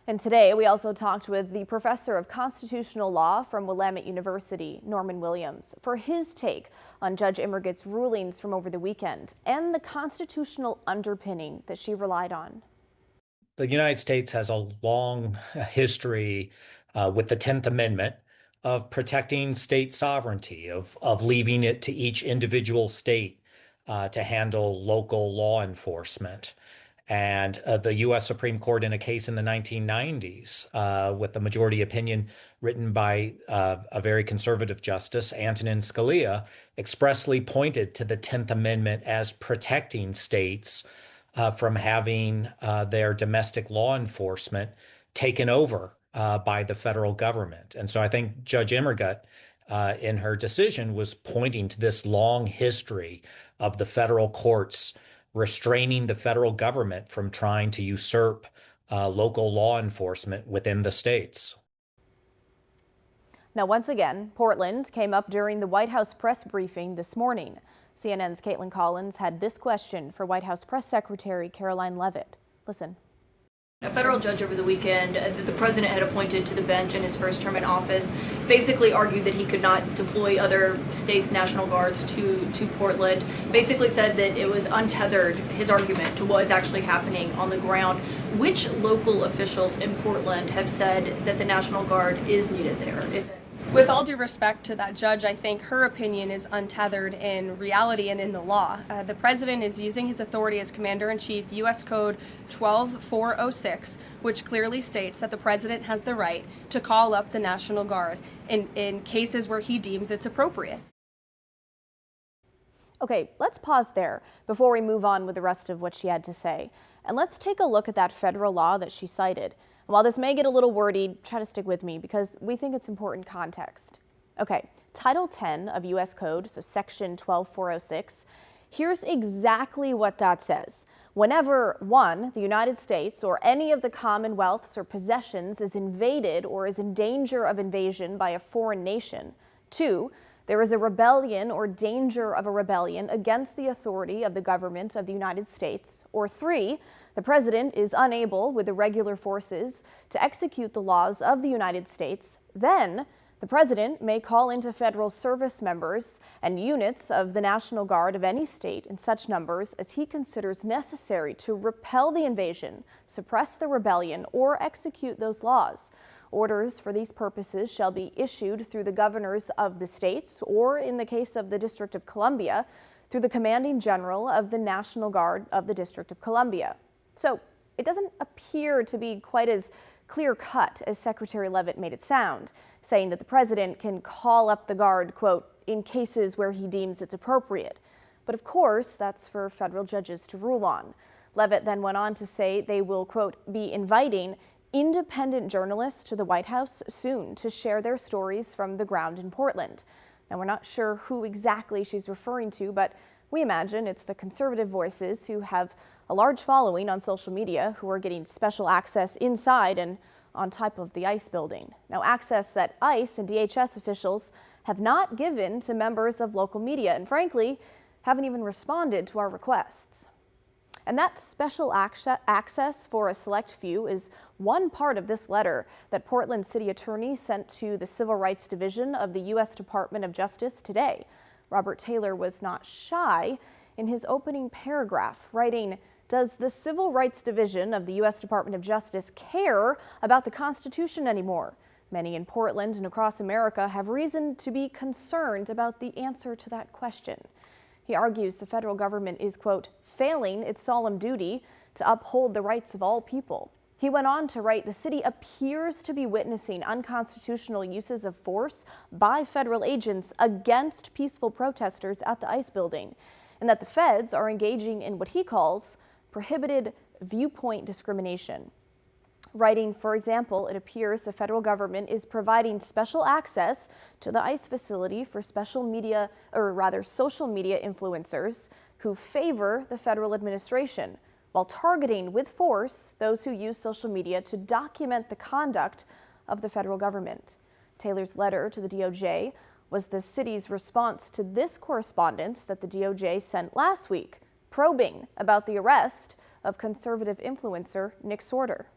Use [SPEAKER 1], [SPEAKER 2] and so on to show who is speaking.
[SPEAKER 1] And today we also talked with the professor of constitutional law from Willamette University, Norman Williams, for his take on Judge Immergit's rulings from over the weekend and the constitutional underpinning that she relied on.
[SPEAKER 2] The United States has a long history with the 10th Amendment of protecting state sovereignty, of leaving it to each individual state to handle local law enforcement. And the U.S. Supreme Court, in a case in the 1990s, with the majority opinion written by a very conservative justice, Antonin Scalia, expressly pointed to the 10th Amendment as protecting states from having their domestic law enforcement taken over by the federal government. And so I think Judge Immergut, in her decision, was pointing to this long history of the federal courts restraining the federal government from trying to usurp local law enforcement within the states.
[SPEAKER 1] Now, once again, Portland came up during the White House press briefing this morning. CNN's Caitlin Collins had this question for White House Press Secretary Karoline Leavitt. Listen.
[SPEAKER 3] A federal judge over the weekend that the president had appointed to the bench in his first term in office basically argued that he could not deploy other states' National Guards to Portland, basically said that it was untethered, his argument, to what is actually happening on the ground. Which local officials in Portland have said that the National Guard is needed there?
[SPEAKER 4] With all due respect to that judge, I think her opinion is untethered in reality and in the law. The president is using his authority as Commander-in-Chief, U.S. Code 12406, which clearly states that the president has the right to call up the National Guard in cases where he deems it's appropriate.
[SPEAKER 1] Okay, let's pause there before we move on with the rest of what she had to say. And let's take a look at that federal law that she cited. While this may get a little wordy, try to stick with me because we think it's important context. Okay, Title 10 of U.S. Code, so Section 12406, here's exactly what that says. Whenever, 1, the United States or any of the commonwealths or possessions is invaded or is in danger of invasion by a foreign nation, 2, there is a rebellion or danger of a rebellion against the authority of the government of the United States, or 3, the president is unable with the regular forces to execute the laws of the United States, then the president may call into federal service members and units of the National Guard of any state in such numbers as he considers necessary to repel the invasion, suppress the rebellion, or execute those laws. Orders for these purposes shall be issued through the governors of the states, or in the case of the District of Columbia, through the commanding general of the National Guard of the District of Columbia. So it doesn't appear to be quite as clear-cut as Secretary Leavitt made it sound, saying that the president can call up the Guard, quote, in cases where he deems it's appropriate. But of course, that's for federal judges to rule on. Leavitt then went on to say they will, quote, be inviting independent journalists to the White House soon to share their stories from the ground in Portland. Now, we're not sure who exactly she's referring to, but we imagine it's the conservative voices who have a large following on social media who are getting special access inside and on top of the ICE building. Now, access that ICE and DHS officials have not given to members of local media and, frankly, haven't even responded to our requests. And that special access for a select few is one part of this letter that Portland City Attorney sent to the Civil Rights Division of the U.S. Department of Justice today. Robert Taylor was not shy in his opening paragraph, writing, "Does the Civil Rights Division of the U.S. Department of Justice care about the Constitution anymore? Many in Portland and across America have reason to be concerned about the answer to that question." He argues the federal government is, quote, failing its solemn duty to uphold the rights of all people. He went on to write, the city appears to be witnessing unconstitutional uses of force by federal agents against peaceful protesters at the ICE building, and that the feds are engaging in what he calls prohibited viewpoint discrimination. Writing, for example, it appears the federal government is providing special access to the ICE facility for social media influencers who favor the federal administration, while targeting with force those who use social media to document the conduct of the federal government. Taylor's letter to the DOJ was the city's response to this correspondence that the DOJ sent last week, probing about the arrest of conservative influencer Nick Sorter.